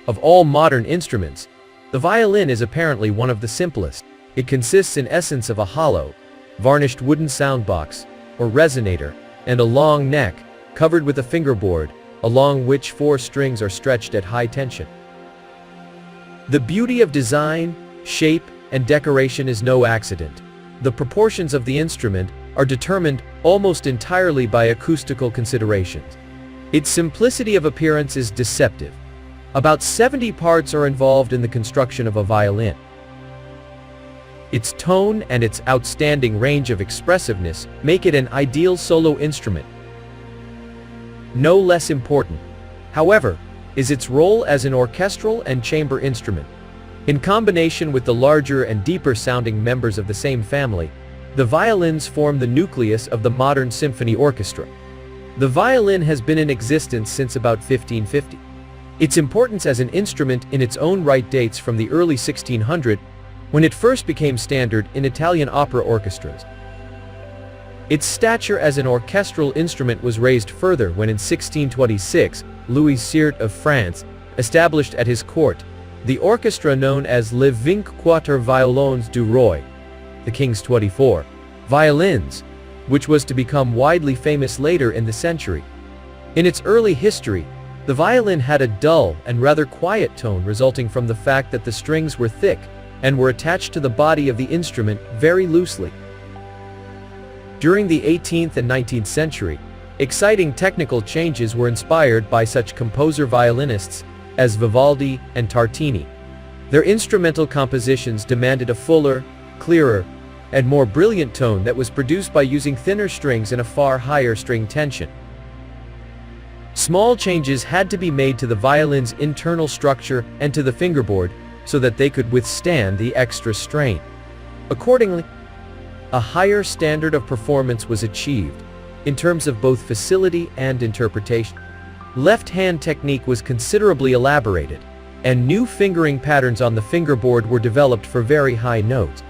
Of all modern instruments, the violin is apparently one of the simplest. It consists in essence of a hollow, varnished wooden soundbox, or resonator, and a long neck, covered with a fingerboard, along which 4 strings are stretched at high tension. The beauty of design, shape, and decoration is no accident. The proportions of the instrument are determined almost entirely by acoustical considerations. Its simplicity of appearance is deceptive. About 70 parts are involved in the construction of a violin. Its tone and its outstanding range of expressiveness make it an ideal solo instrument. No less important, however, is its role as an orchestral and chamber instrument. In combination with the larger and deeper-sounding members of the same family, the violins form the nucleus of the modern symphony orchestra. The violin has been in existence since about 1550. Its importance as an instrument in its own right dates from the early 1600s, when it first became standard in Italian opera orchestras. Its stature as an orchestral instrument was raised further when in 1626, Louis XVI of France established at his court the orchestra known as Les 24 Violons du Roi, the King's 24 violins, which was to become widely famous later in the century. In its early history, the violin had a dull and rather quiet tone resulting from the fact that the strings were thick and were attached to the body of the instrument very loosely. During the 18th and 19th century, exciting technical changes were inspired by such composer-violinists as Vivaldi and Tartini. Their instrumental compositions demanded a fuller, clearer, and more brilliant tone that was produced by using thinner strings and a far higher string tension. Small changes had to be made to the violin's internal structure and to the fingerboard so that they could withstand the extra strain. Accordingly, a higher standard of performance was achieved, in terms of both facility and interpretation. Left-hand technique was considerably elaborated, and new fingering patterns on the fingerboard were developed for very high notes.